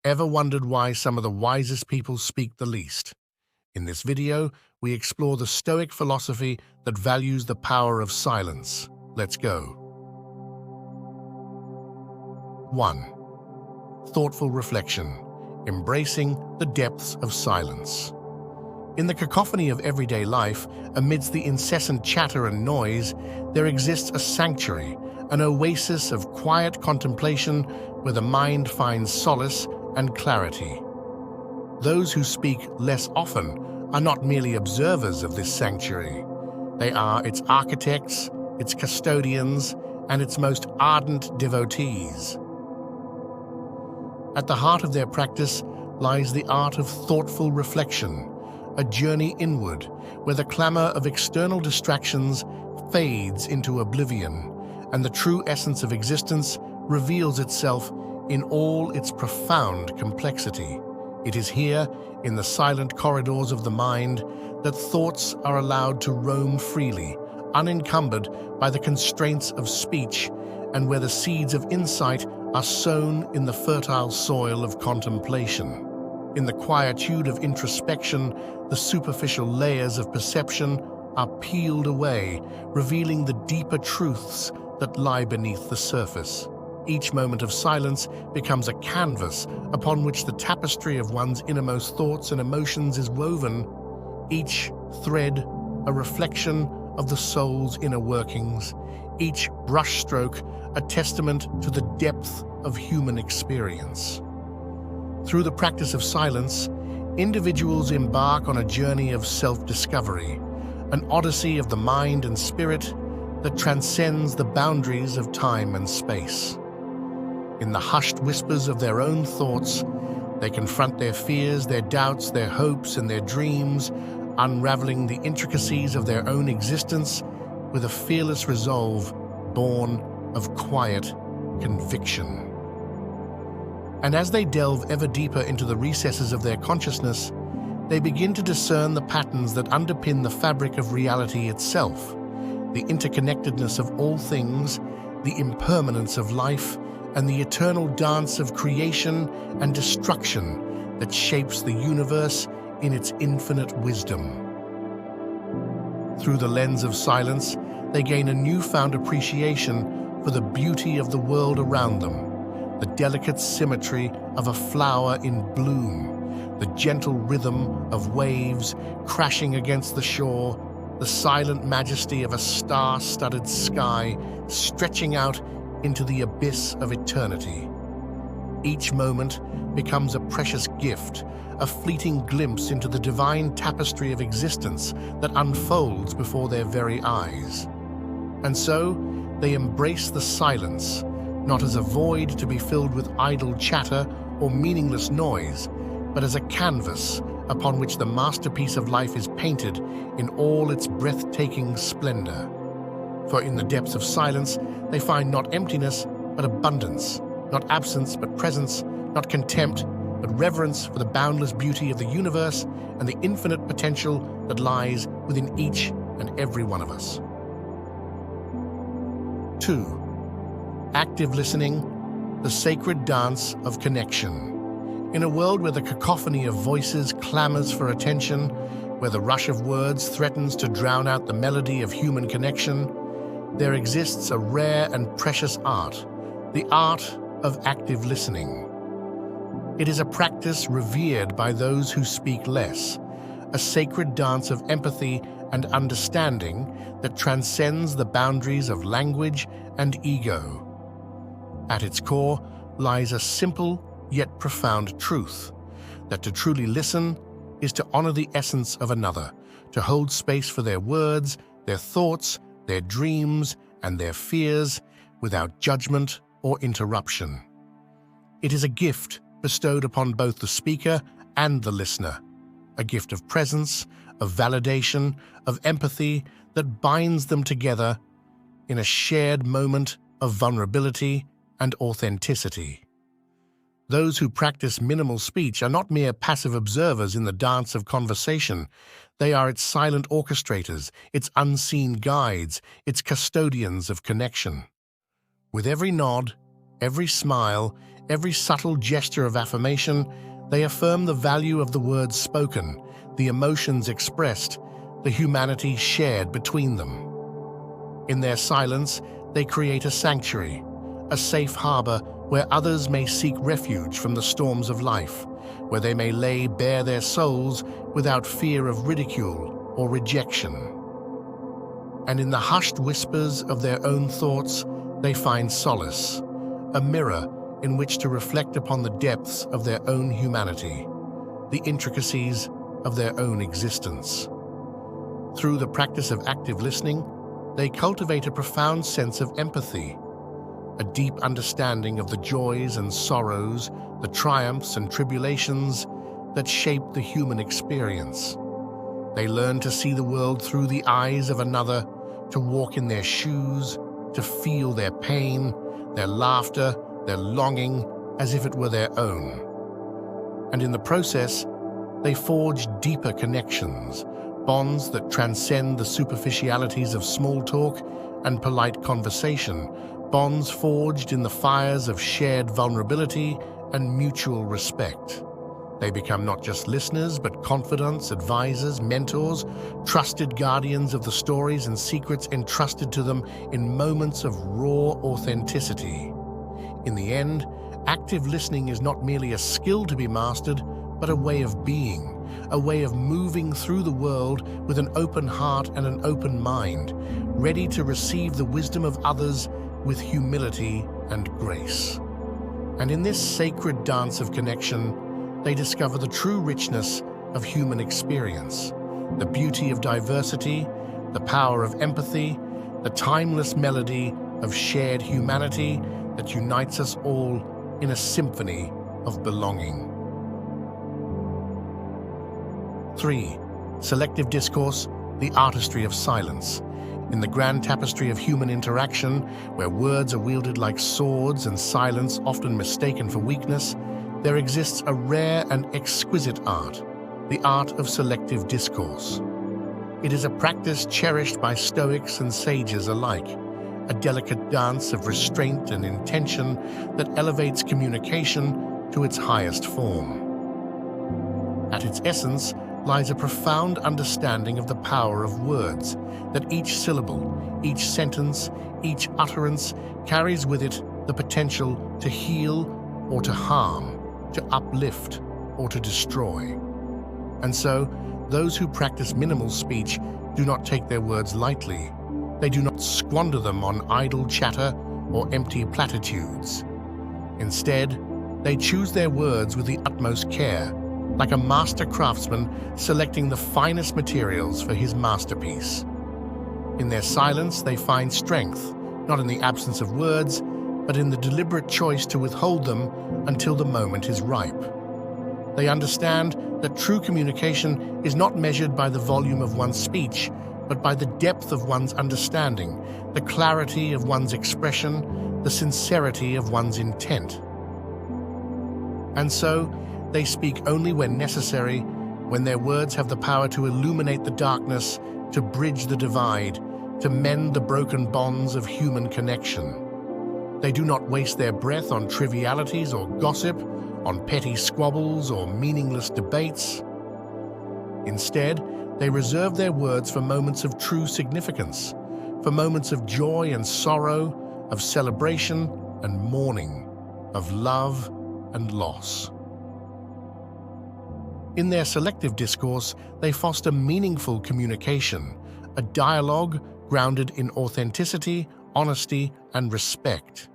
Ever wondered why some of the wisest people speak the least? In this video, we explore the Stoic philosophy that values the power of silence. Let's go. 1. Thoughtful reflection, embracing the depths of silence. In the cacophony of everyday life, amidst the incessant chatter and noise, there exists a sanctuary, an oasis of quiet contemplation where the mind finds solace and clarity. Those who speak less often are not merely observers of this sanctuary. They are its architects, its custodians, and its most ardent devotees. At the heart of their practice lies the art of thoughtful reflection, a journey inward where the clamor of external distractions fades into oblivion and the true essence of existence reveals itself in all its profound complexity. It is here, in the silent corridors of the mind, that thoughts are allowed to roam freely, unencumbered by the constraints of speech, and where the seeds of insight are sown in the fertile soil of contemplation. In the quietude of introspection, the superficial layers of perception are peeled away, revealing the deeper truths that lie beneath the surface. Each moment of silence becomes a canvas upon which the tapestry of one's innermost thoughts and emotions is woven, each thread a reflection of the soul's inner workings, each brushstroke a testament to the depth of human experience. Through the practice of silence, individuals embark on a journey of self-discovery, an odyssey of the mind and spirit that transcends the boundaries of time and space. In the hushed whispers of their own thoughts, they confront their fears, their doubts, their hopes, and their dreams, unraveling the intricacies of their own existence with a fearless resolve born of quiet conviction. And as they delve ever deeper into the recesses of their consciousness, they begin to discern the patterns that underpin the fabric of reality itself, the interconnectedness of all things, the impermanence of life, and the eternal dance of creation and destruction that shapes the universe in its infinite wisdom. Through the lens of silence, they gain a newfound appreciation for the beauty of the world around them, the delicate symmetry of a flower in bloom, the gentle rhythm of waves crashing against the shore, the silent majesty of a star-studded sky stretching out into the abyss of eternity. Each moment becomes a precious gift, a fleeting glimpse into the divine tapestry of existence that unfolds before their very eyes. And so, they embrace the silence, not as a void to be filled with idle chatter or meaningless noise, but as a canvas upon which the masterpiece of life is painted in all its breathtaking splendor. For in the depths of silence, they find not emptiness, but abundance, not absence, but presence, not contempt, but reverence for the boundless beauty of the universe and the infinite potential that lies within each and every one of us. 2. Active listening, the sacred dance of connection. In a world where the cacophony of voices clamors for attention, where the rush of words threatens to drown out the melody of human connection, there exists a rare and precious art, the art of active listening. It is a practice revered by those who speak less, a sacred dance of empathy and understanding that transcends the boundaries of language and ego. At its core lies a simple yet profound truth, that to truly listen is to honor the essence of another, to hold space for their words, their thoughts, their dreams, and their fears without judgment or interruption. It is a gift bestowed upon both the speaker and the listener, a gift of presence, of validation, of empathy that binds them together in a shared moment of vulnerability and authenticity. Those who practice minimal speech are not mere passive observers in the dance of conversation. They are its silent orchestrators, its unseen guides, its custodians of connection. With every nod, every smile, every subtle gesture of affirmation, they affirm the value of the words spoken, the emotions expressed, the humanity shared between them. In their silence, they create a sanctuary, a safe harbor where others may seek refuge from the storms of life, where they may lay bare their souls without fear of ridicule or rejection. And in the hushed whispers of their own thoughts, they find solace, a mirror in which to reflect upon the depths of their own humanity, the intricacies of their own existence. Through the practice of active listening, they cultivate a profound sense of empathy, a deep understanding of the joys and sorrows, the triumphs and tribulations that shape the human experience. They learn to see the world through the eyes of another, to walk in their shoes, to feel their pain, their laughter, their longing, as if it were their own. And in the process, they forge deeper connections, bonds that transcend the superficialities of small talk and polite conversation, bonds forged in the fires of shared vulnerability and mutual respect. They become not just listeners, but confidants, advisors, mentors, trusted guardians of the stories and secrets entrusted to them in moments of raw authenticity. In the end, active listening is not merely a skill to be mastered, but a way of being, a way of moving through the world with an open heart and an open mind, ready to receive the wisdom of others with humility and grace. And in this sacred dance of connection, they discover the true richness of human experience, the beauty of diversity, the power of empathy, the timeless melody of shared humanity that unites us all in a symphony of belonging. 3. Selective Discourse, the artistry of silence. In the grand tapestry of human interaction, where words are wielded like swords and silence often mistaken for weakness, there exists a rare and exquisite art, the art of selective discourse. It is a practice cherished by Stoics and sages alike, a delicate dance of restraint and intention that elevates communication to its highest form. At its essence lies a profound understanding of the power of words, that each syllable, each sentence, each utterance carries with it the potential to heal or to harm, to uplift or to destroy. And so, those who practice minimal speech do not take their words lightly. They do not squander them on idle chatter or empty platitudes. Instead, they choose their words with the utmost care, like a master craftsman selecting the finest materials for his masterpiece. In their silence, they find strength, not in the absence of words, but in the deliberate choice to withhold them until the moment is ripe. They understand that true communication is not measured by the volume of one's speech, but by the depth of one's understanding, the clarity of one's expression, the sincerity of one's intent. And so, they speak only when necessary, when their words have the power to illuminate the darkness, to bridge the divide, to mend the broken bonds of human connection. They do not waste their breath on trivialities or gossip, on petty squabbles or meaningless debates. Instead, they reserve their words for moments of true significance, for moments of joy and sorrow, of celebration and mourning, of love and loss. In their selective discourse, they foster meaningful communication, a dialogue grounded in authenticity, honesty, and respect.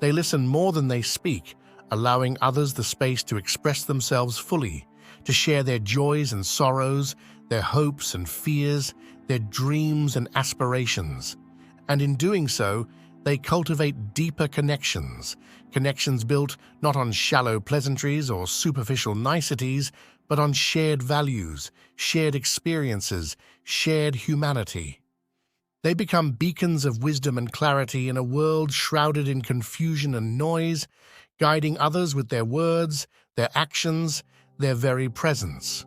They listen more than they speak, allowing others the space to express themselves fully, to share their joys and sorrows, their hopes and fears, their dreams and aspirations. And in doing so, they cultivate deeper connections, connections built not on shallow pleasantries or superficial niceties, but on shared values, shared experiences, shared humanity. They become beacons of wisdom and clarity in a world shrouded in confusion and noise, guiding others with their words, their actions, their very presence.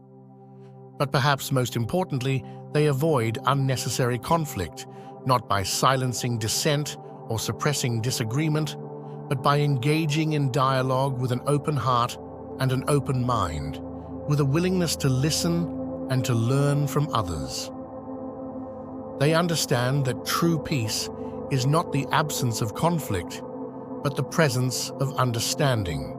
But perhaps most importantly, they avoid unnecessary conflict, not by silencing dissent or suppressing disagreement, but by engaging in dialogue with an open heart and an open mind, with a willingness to listen and to learn from others. They understand that true peace is not the absence of conflict, but the presence of understanding,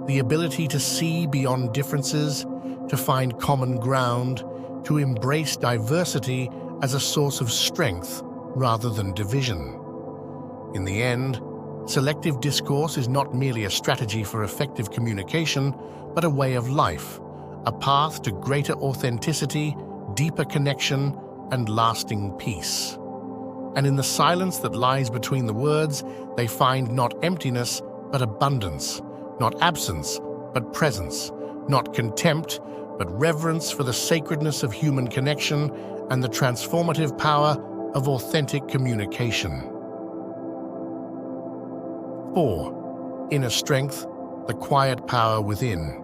the ability to see beyond differences, to find common ground, to embrace diversity as a source of strength rather than division. In the end, selective discourse is not merely a strategy for effective communication, but a way of life, a path to greater authenticity, deeper connection, and lasting peace. And in the silence that lies between the words, they find not emptiness, but abundance, not absence, but presence, not contempt, but reverence for the sacredness of human connection and the transformative power of authentic communication. 4. Inner strength, the quiet power within.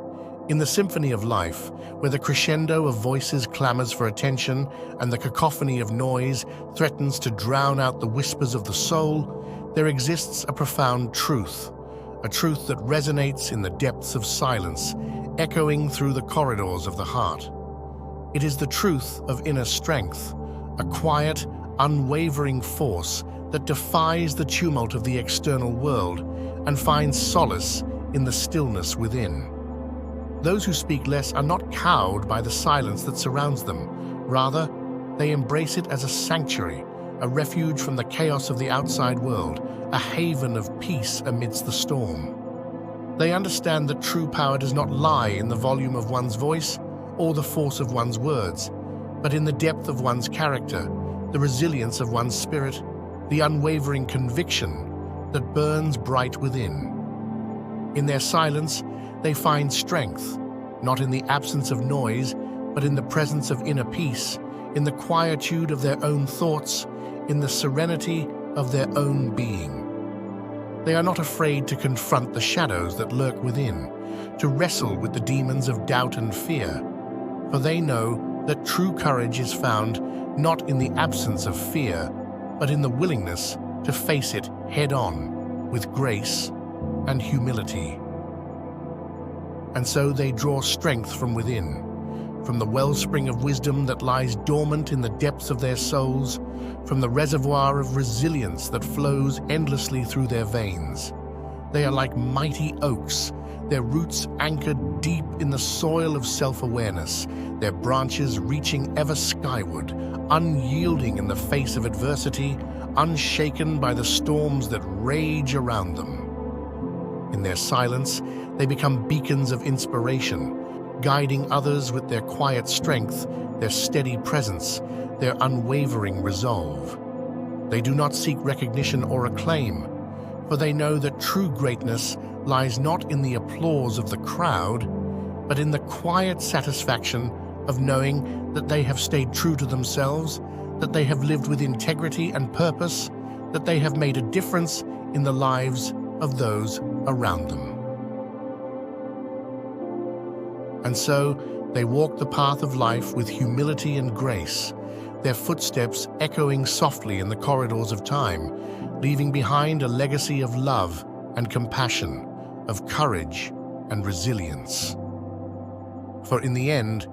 In the symphony of life, where the crescendo of voices clamors for attention and the cacophony of noise threatens to drown out the whispers of the soul, there exists a profound truth, a truth that resonates in the depths of silence, echoing through the corridors of the heart. It is the truth of inner strength, a quiet, unwavering force that defies the tumult of the external world and finds solace in the stillness within. Those who speak less are not cowed by the silence that surrounds them. Rather, they embrace it as a sanctuary, a refuge from the chaos of the outside world, a haven of peace amidst the storm. They understand that true power does not lie in the volume of one's voice or the force of one's words, but in the depth of one's character, the resilience of one's spirit, the unwavering conviction that burns bright within. In their silence, they find strength, not in the absence of noise, but in the presence of inner peace, in the quietude of their own thoughts, in the serenity of their own being. They are not afraid to confront the shadows that lurk within, to wrestle with the demons of doubt and fear, for they know that true courage is found not in the absence of fear, but in the willingness to face it head-on with grace and humility. And so they draw strength from within, from the wellspring of wisdom that lies dormant in the depths of their souls, from the reservoir of resilience that flows endlessly through their veins. They are like mighty oaks, their roots anchored deep in the soil of self-awareness, their branches reaching ever skyward, unyielding in the face of adversity, unshaken by the storms that rage around them. In their silence, they become beacons of inspiration, guiding others with their quiet strength, their steady presence, their unwavering resolve. They do not seek recognition or acclaim, for they know that true greatness lies not in the applause of the crowd, but in the quiet satisfaction of knowing that they have stayed true to themselves, that they have lived with integrity and purpose, that they have made a difference in the lives of those around them. And so they walk the path of life with humility and grace, their footsteps echoing softly in the corridors of time, leaving behind a legacy of love and compassion, of courage and resilience. For in the end,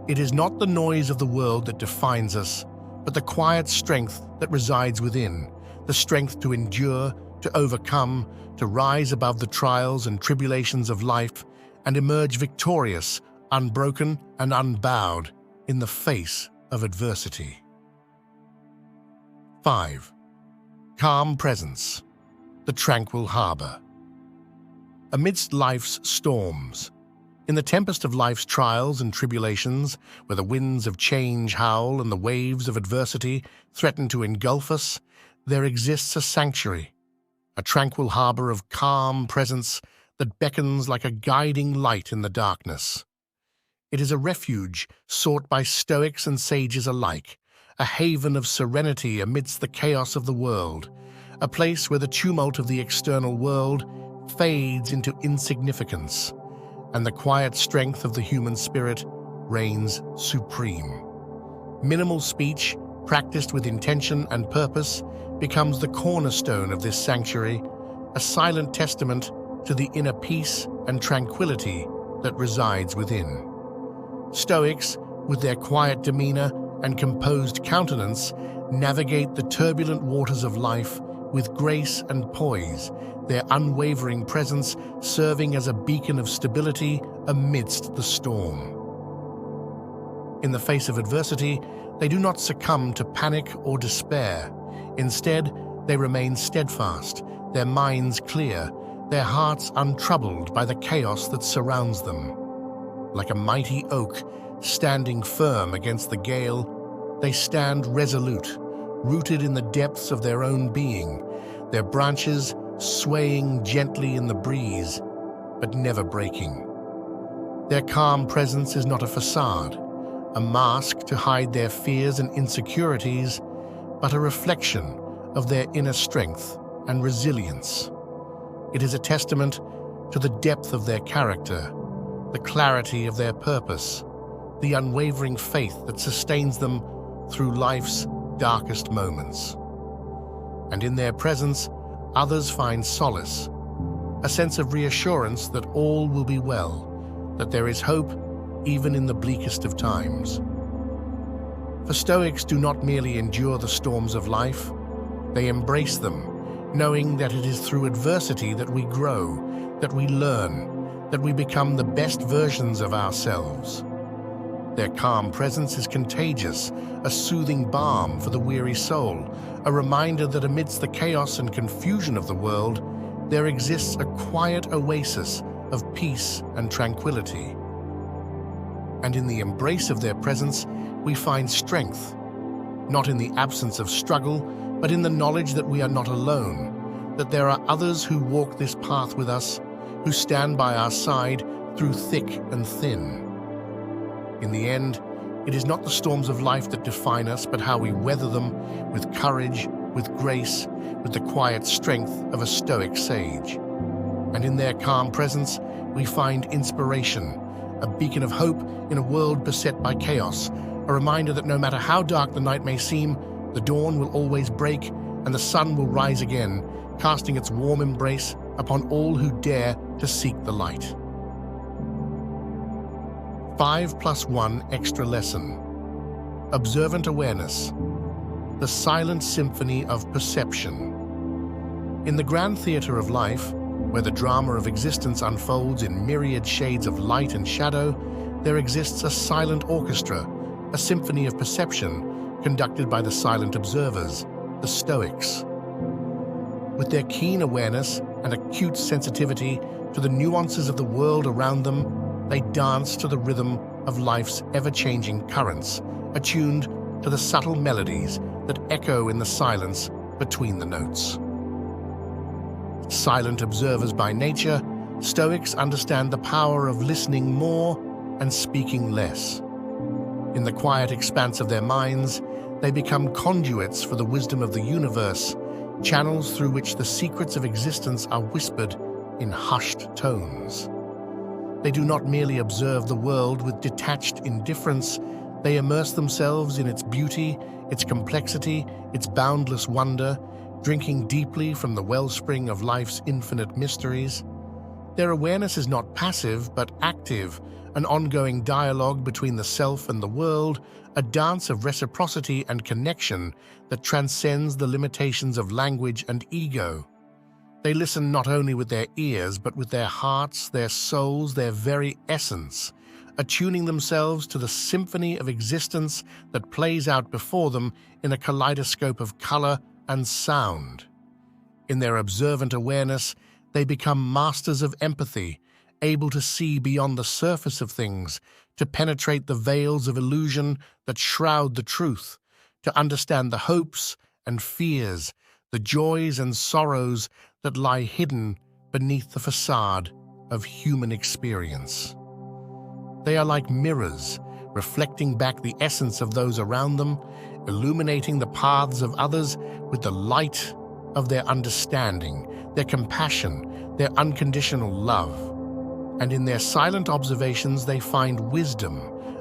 it is not the noise of the world that defines us, but the quiet strength that resides within, the strength to endure, to overcome, to rise above the trials and tribulations of life and emerge victorious, unbroken and unbowed in the face of adversity. 5. Calm presence, the tranquil harbor. Amidst life's storms, in the tempest of life's trials and tribulations, where the winds of change howl and the waves of adversity threaten to engulf us, there exists a sanctuary, a tranquil harbor of calm presence that beckons like a guiding light in the darkness. It is a refuge sought by Stoics and sages alike, a haven of serenity amidst the chaos of the world, a place where the tumult of the external world fades into insignificance, and the quiet strength of the human spirit reigns supreme. Minimal speech, practiced with intention and purpose, becomes the cornerstone of this sanctuary, a silent testament to the inner peace and tranquility that resides within. Stoics, with their quiet demeanor and composed countenance, navigate the turbulent waters of life with grace and poise, their unwavering presence serving as a beacon of stability amidst the storm. In the face of adversity, they do not succumb to panic or despair. Instead, they remain steadfast, their minds clear, their hearts untroubled by the chaos that surrounds them. Like a mighty oak standing firm against the gale, they stand resolute, rooted in the depths of their own being, their branches swaying gently in the breeze, but never breaking. Their calm presence is not a facade, a mask to hide their fears and insecurities, but a reflection of their inner strength and resilience. It is a testament to the depth of their character, the clarity of their purpose, the unwavering faith that sustains them through life's darkest moments. And in their presence, others find solace, a sense of reassurance that all will be well, that there is hope even in the bleakest of times. For Stoics do not merely endure the storms of life, they embrace them, knowing that it is through adversity that we grow, that we learn, that we become the best versions of ourselves. Their calm presence is contagious, a soothing balm for the weary soul, a reminder that amidst the chaos and confusion of the world, there exists a quiet oasis of peace and tranquility. And in the embrace of their presence, we find strength, not in the absence of struggle, but in the knowledge that we are not alone, that there are others who walk this path with us, who stand by our side through thick and thin. In the end, it is not the storms of life that define us, but how we weather them with courage, with grace, with the quiet strength of a Stoic sage. And in their calm presence, we find inspiration, a beacon of hope in a world beset by chaos, a reminder that no matter how dark the night may seem, the dawn will always break and the sun will rise again, casting its warm embrace upon all who dare to seek the light. 5+1 extra lesson. Observant awareness. The silent symphony of perception. In the grand theater of life, where the drama of existence unfolds in myriad shades of light and shadow, there exists a silent orchestra, a symphony of perception conducted by the silent observers, the Stoics. With their keen awareness and acute sensitivity to the nuances of the world around them, they dance to the rhythm of life's ever-changing currents, attuned to the subtle melodies that echo in the silence between the notes. Silent observers by nature, Stoics understand the power of listening more and speaking less. In the quiet expanse of their minds, they become conduits for the wisdom of the universe, channels through which the secrets of existence are whispered in hushed tones. They do not merely observe the world with detached indifference, they immerse themselves in its beauty, its complexity, its boundless wonder, drinking deeply from the wellspring of life's infinite mysteries. Their awareness is not passive, but active, an ongoing dialogue between the self and the world, a dance of reciprocity and connection that transcends the limitations of language and ego. They listen not only with their ears, but with their hearts, their souls, their very essence, attuning themselves to the symphony of existence that plays out before them in a kaleidoscope of color and sound. In their observant awareness, they become masters of empathy, able to see beyond the surface of things, to penetrate the veils of illusion that shroud the truth, to understand the hopes and fears, the joys and sorrows that lie hidden beneath the facade of human experience. They are like mirrors, reflecting back the essence of those around them, illuminating the paths of others with the light of their understanding, their compassion, their unconditional love. And in their silent observations they find wisdom,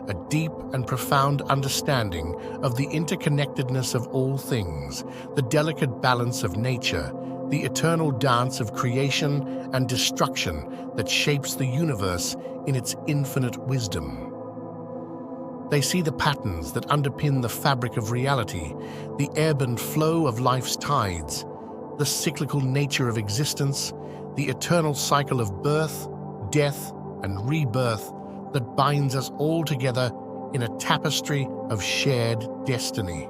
a deep and profound understanding of the interconnectedness of all things, the delicate balance of nature, the eternal dance of creation and destruction that shapes the universe in its infinite wisdom. They see the patterns that underpin the fabric of reality, the ebb and flow of life's tides, the cyclical nature of existence, the eternal cycle of birth, death, and rebirth that binds us all together in a tapestry of shared destiny.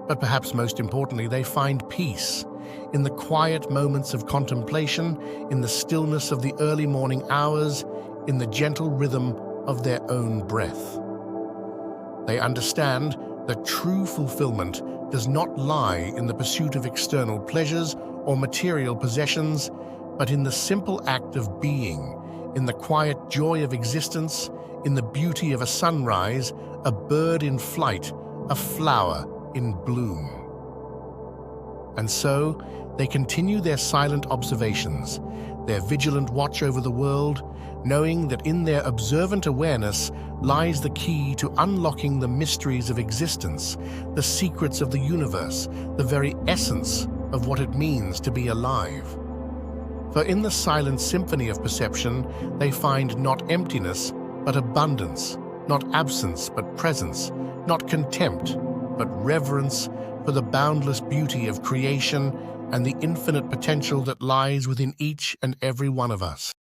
But perhaps most importantly, they find peace in the quiet moments of contemplation, in the stillness of the early morning hours, in the gentle rhythm of their own breath. They understand that true fulfillment does not lie in the pursuit of external pleasures or material possessions, but in the simple act of being, in the quiet joy of existence, in the beauty of a sunrise, a bird in flight, a flower in bloom. And so, they continue their silent observations, their vigilant watch over the world, knowing that in their observant awareness lies the key to unlocking the mysteries of existence, the secrets of the universe, the very essence of what it means to be alive. For in the silent symphony of perception, they find not emptiness, but abundance, not absence, but presence, not contempt, but reverence for the boundless beauty of creation and the infinite potential that lies within each and every one of us.